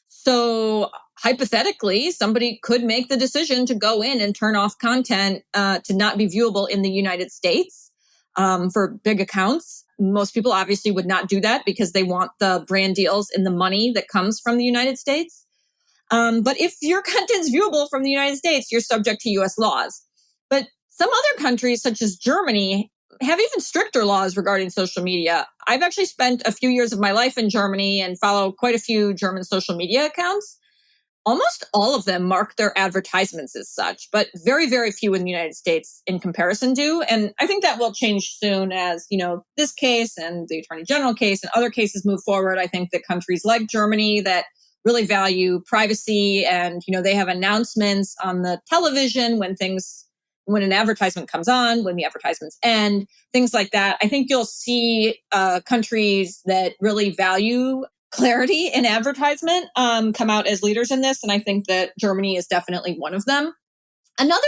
So hypothetically, somebody could make the decision to go in and turn off content to not be viewable in the United States for big accounts. Most people obviously would not do that because they want the brand deals and the money that comes from the United States. But if your content's viewable from the United States, you're subject to US laws. But some other countries, such as Germany, have even stricter laws regarding social media. I've actually spent a few years of my life in Germany and follow quite a few German social media accounts. Almost all of them mark their advertisements as such, but very, very few in the United States in comparison do. And I think that will change soon as, this case and the Attorney General case and other cases move forward. I think that countries like Germany that really value privacy and, they have announcements on the television when an advertisement comes on, when the advertisements end, things like that. I think you'll see countries that really value clarity in advertisement come out as leaders in this. And I think that Germany is definitely one of them. Another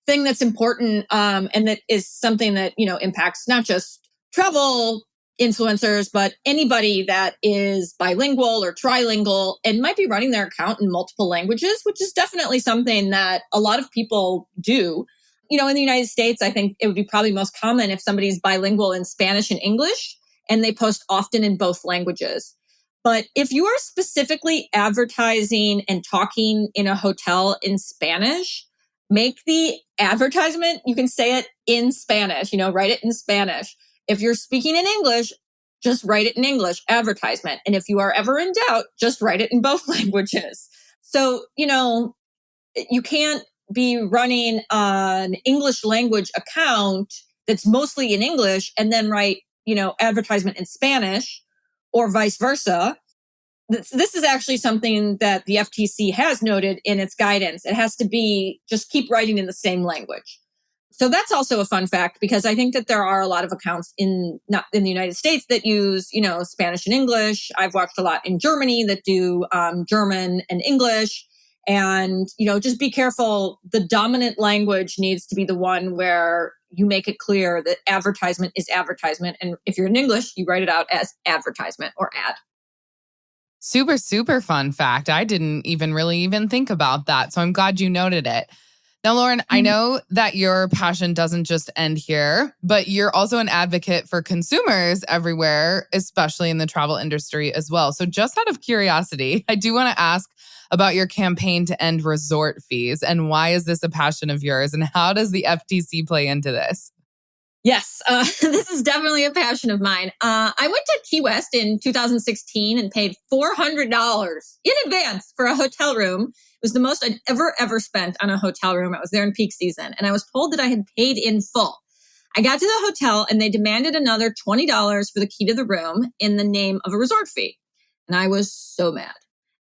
thing that's important and that is something that, impacts not just travel influencers, but anybody that is bilingual or trilingual and might be running their account in multiple languages, which is definitely something that a lot of people do. in the United States, I think it would be probably most common if somebody's bilingual in Spanish and English, and they post often in both languages. But if you are specifically advertising and talking in a hotel in Spanish, make the advertisement, you can say it in Spanish, write it in Spanish. If you're speaking in English, just write it in English, advertisement. And if you are ever in doubt, just write it in both languages. So, you can't be running an English language account that's mostly in English and then write, advertisement in Spanish or vice versa. This is actually something that the FTC has noted in its guidance. It has to be just keep writing in the same language. So that's also a fun fact, because I think that there are a lot of accounts not in the United States that use, Spanish and English. I've watched a lot in Germany that do German and English. And, just be careful. The dominant language needs to be the one where you make it clear that advertisement is advertisement. And if you're in English, you write it out as advertisement or ad. Super, super fun fact. I didn't really think about that. So I'm glad you noted it. Now, Lauren, I know that your passion doesn't just end here, but you're also an advocate for consumers everywhere, especially in the travel industry as well. So just out of curiosity, I do want to ask about your campaign to end resort fees, and why is this a passion of yours, and how does the FTC play into this? Yes, this is definitely a passion of mine. I went to Key West in 2016 and paid $400 in advance for a hotel room. It was the most I'd ever spent on a hotel room. I was there in peak season, and I was told that I had paid in full. I got to the hotel and they demanded another $20 for the key to the room in the name of a resort fee. And I was so mad.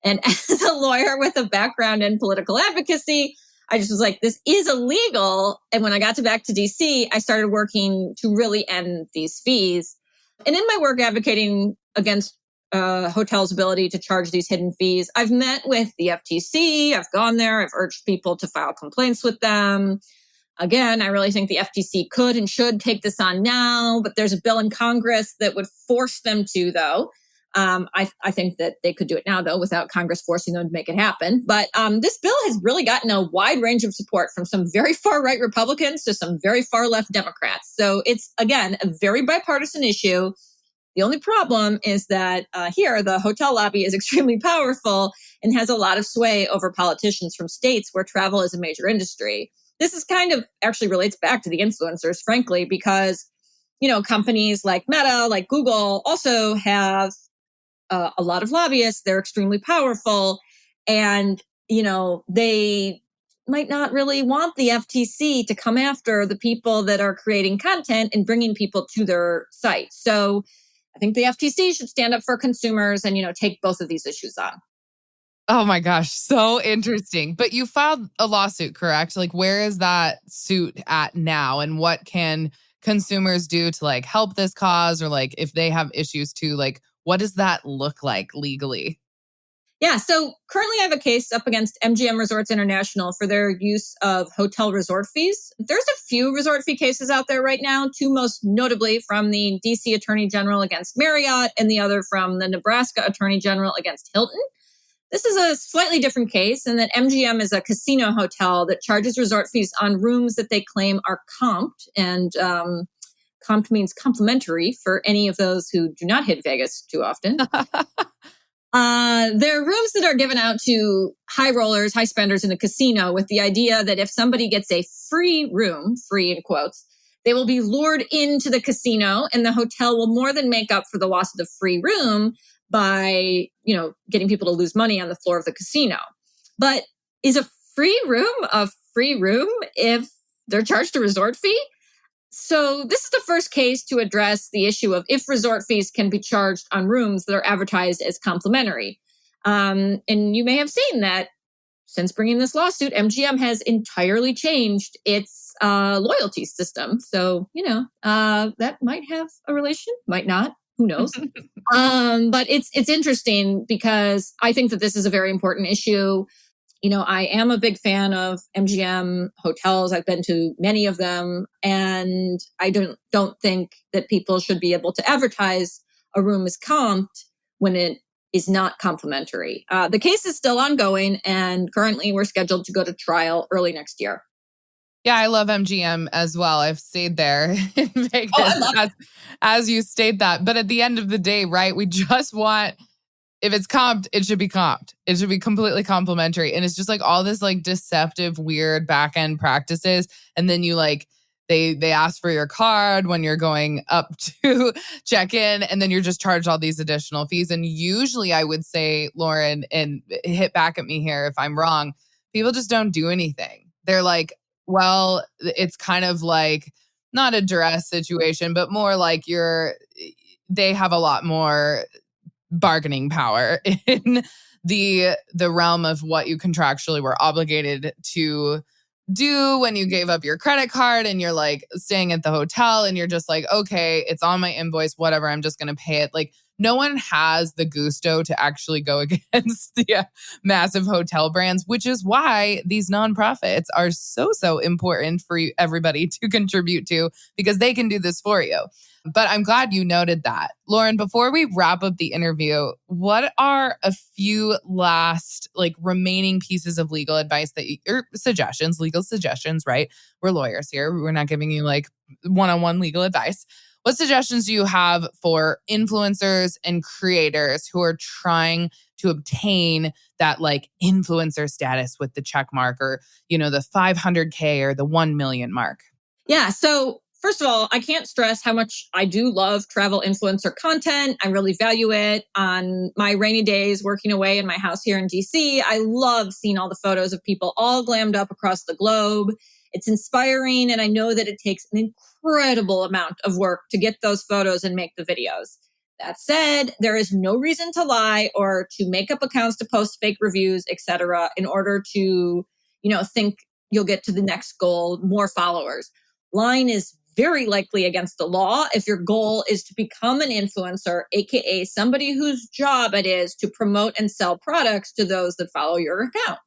And as a lawyer with a background in political advocacy, I just was like, this is illegal. And when I got back to DC, I started working to really end these fees. And in my work advocating against hotels' ability to charge these hidden fees, I've met with the FTC. I've gone there. I've urged people to file complaints with them. Again, I really think the FTC could and should take this on now, but there's a bill in Congress that would force them to, though. I think that they could do it now, though, without Congress forcing them to make it happen. But this bill has really gotten a wide range of support from some very far right Republicans to some very far left Democrats. So it's, again, a very bipartisan issue. The only problem is that here, the hotel lobby is extremely powerful and has a lot of sway over politicians from states where travel is a major industry. This is kind of actually relates back to the influencers, frankly, because, companies like Meta, like Google also have a lot of lobbyists. They're extremely powerful, and, they might not really want the FTC to come after the people that are creating content and bringing people to their site. So I think the FTC should stand up for consumers and, take both of these issues on. Oh my gosh, so interesting. But you filed a lawsuit, correct? Like, where is that suit at now? And what can consumers do to help this cause? Or if they have issues too, what does that look like legally? Yeah, so currently I have a case up against MGM Resorts International for their use of hotel resort fees. There's a few resort fee cases out there right now, two most notably from the DC Attorney General against Marriott and the other from the Nebraska Attorney General against Hilton. This is a slightly different case in that MGM is a casino hotel that charges resort fees on rooms that they claim are comped. And comped means complimentary for any of those who do not hit Vegas too often. They're rooms that are given out to high rollers, high spenders in a casino with the idea that if somebody gets a free room, free in quotes, they will be lured into the casino and the hotel will more than make up for the loss of the free room by, getting people to lose money on the floor of the casino. But is a free room if they're charged a resort fee? So this is the first case to address the issue of if resort fees can be charged on rooms that are advertised as complimentary. And you may have seen that since bringing this lawsuit, MGM has entirely changed its loyalty system. So, that might have a relation, might not. Who knows? But it's interesting because I think that this is a very important issue. I am a big fan of MGM hotels. I've been to many of them, and I don't think that people should be able to advertise a room as comped when it is not complimentary. The case is still ongoing, and currently we're scheduled to go to trial early next year. Yeah, I love MGM as well. I've stayed there in Vegas Oh, I love it. as you state that. But at the end of the day, right, we just want, if it's comped, it should be comped. It should be completely complimentary. And it's just like all this like deceptive, weird back end practices. And then you like, they ask for your card when you're going up to check in, and then you're just charged all these additional fees. And usually I would say, Lauren, and hit back at me here if I'm wrong, people just don't do anything. They're like, well, it's kind of like not a duress situation, but more like they have a lot more bargaining power in the realm of what you contractually were obligated to do when you gave up your credit card and you're like staying at the hotel and you're just like, okay, it's on my invoice, whatever, I'm just going to pay it. Like no one has the gusto to actually go against the massive hotel brands, which is why these nonprofits are so important for everybody to contribute to, because they can do this for you. But I'm glad you noted that. Lauren, before we wrap up the interview, what are a few last like remaining pieces of legal advice or suggestions, legal suggestions, right? We're lawyers here. We're not giving you like one-on-one legal advice. What suggestions do you have for influencers and creators who are trying to obtain that like influencer status with the check mark, or, the 500K or the 1 million mark? Yeah. So, first of all, I can't stress how much I do love travel influencer content. I really value it. On my rainy days working away in my house here in DC, I love seeing all the photos of people all glammed up across the globe. It's inspiring. And I know that it takes an incredible amount of work to get those photos and make the videos. That said, there is no reason to lie or to make up accounts to post fake reviews, etc., in order to, think you'll get to the next goal, more followers. Lying is very likely against the law if your goal is to become an influencer, aka somebody whose job it is to promote and sell products to those that follow your account.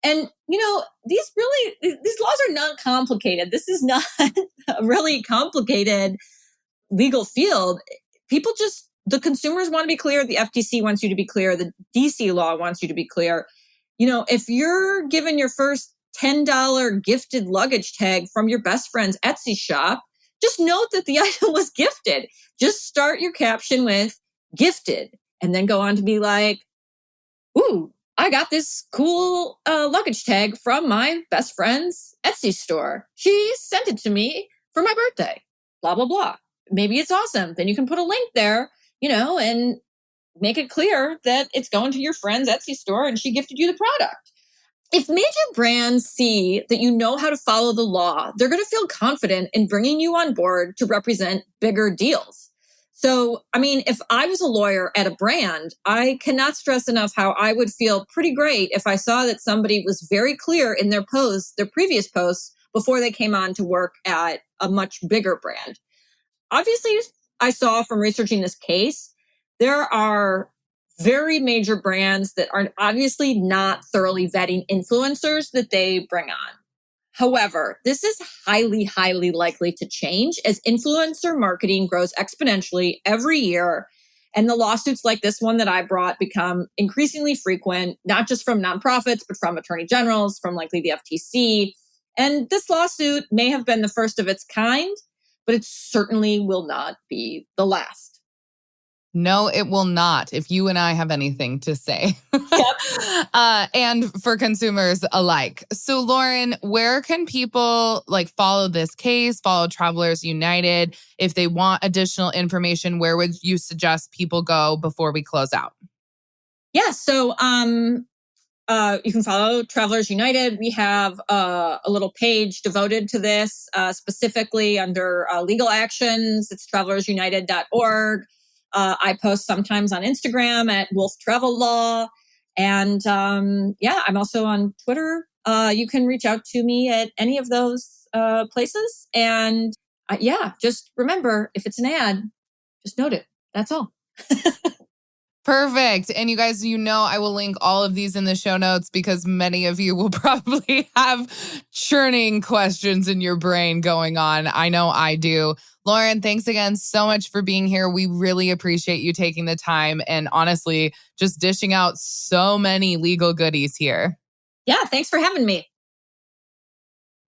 And these laws are not complicated. This is not a really complicated legal field. The consumers want to be clear, the FTC wants you to be clear, the DC law wants you to be clear. If you're given your first $10 gifted luggage tag from your best friend's Etsy shop, just note that the item was gifted. Just start your caption with gifted and then go on to be like, ooh, I got this cool luggage tag from my best friend's Etsy store. She sent it to me for my birthday, blah, blah, blah. Maybe it's awesome. Then you can put a link there, and make it clear that it's going to your friend's Etsy store and she gifted you the product. If major brands see that you know how to follow the law, they're going to feel confident in bringing you on board to represent bigger deals. So, if I was a lawyer at a brand, I cannot stress enough how I would feel pretty great if I saw that somebody was very clear in their previous posts, before they came on to work at a much bigger brand. Obviously, I saw from researching this case, there are very major brands that are obviously not thoroughly vetting influencers that they bring on. However, this is highly, highly likely to change as influencer marketing grows exponentially every year. And the lawsuits like this one that I brought become increasingly frequent, not just from nonprofits, but from attorney generals, from likely the FTC. And this lawsuit may have been the first of its kind, but it certainly will not be the last. No, it will not, if you and I have anything to say. Yep. And for consumers alike. So, Lauren, where can people follow this case, follow Travelers United? If they want additional information, where would you suggest people go before we close out? Yeah, so you can follow Travelers United. We have a little page devoted to this, specifically under legal actions. It's travelersunited.org. I post sometimes on Instagram at Wolfe Travel Law. And I'm also on Twitter. You can reach out to me at any of those places. And just remember, if it's an ad, just note it. That's all. Perfect. And you guys, I will link all of these in the show notes because many of you will probably have churning questions in your brain going on. I know I do. Lauren, thanks again so much for being here. We really appreciate you taking the time and honestly just dishing out so many legal goodies here. Yeah, thanks for having me.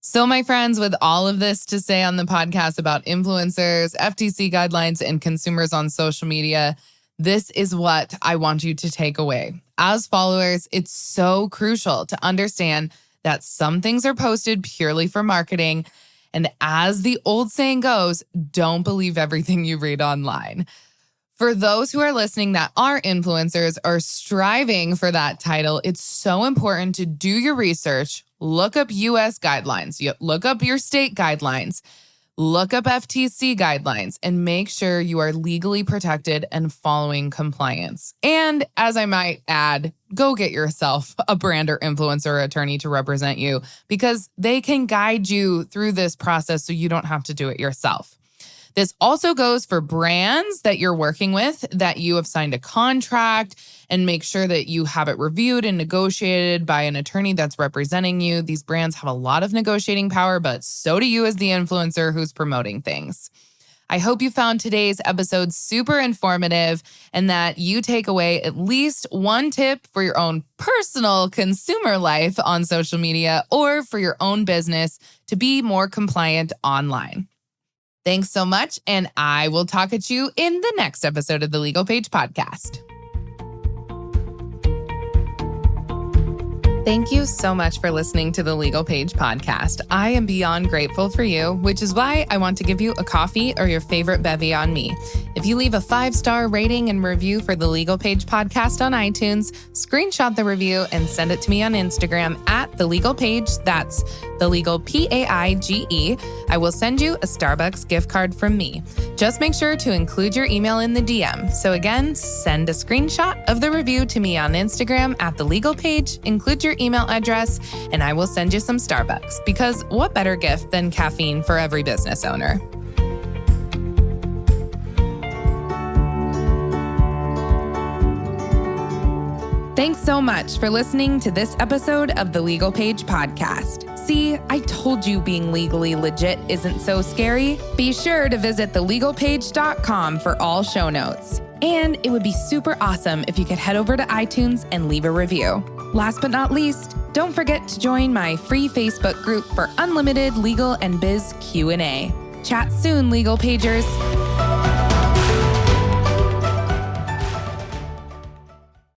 So, my friends, with all of this to say on the podcast about influencers, FTC guidelines, and consumers on social media, this is what I want you to take away. As followers, it's so crucial to understand that some things are posted purely for marketing. And as the old saying goes, don't believe everything you read online. For those who are listening that are influencers or striving for that title, it's so important to do your research, look up US guidelines, look up your state guidelines, look up FTC guidelines, and make sure you are legally protected and following compliance. And as I might add, go get yourself a brand or influencer attorney to represent you because they can guide you through this process so you don't have to do it yourself. This also goes for brands that you're working with, that you have signed a contract, and make sure that you have it reviewed and negotiated by an attorney that's representing you. These brands have a lot of negotiating power, but so do you as the influencer who's promoting things. I hope you found today's episode super informative and that you take away at least one tip for your own personal consumer life on social media or for your own business to be more compliant online. Thanks so much, and I will talk at you in the next episode of the Legal Paige podcast. Thank you so much for listening to the Legal Paige podcast. I am beyond grateful for you, which is why I want to give you a coffee or your favorite bevy on me. If you leave a 5-star rating and review for the Legal Paige podcast on iTunes, screenshot the review and send it to me on Instagram at the Legal Paige. That's the Legal Paige. I will send you a Starbucks gift card from me. Just make sure to include your email in the DM. So again, send a screenshot of the review to me on Instagram at the Legal Paige, include your email address, and I will send you some Starbucks, because what better gift than caffeine for every business owner? Thanks so much for listening to this episode of the Legal Paige podcast. See, I told you being legally legit isn't so scary. Be sure to visit thelegalpaige.com for all show notes. And it would be super awesome if you could head over to iTunes and leave a review. Last but not least, don't forget to join my free Facebook group for unlimited legal and biz Q&A. Chat soon, Legal Pagers.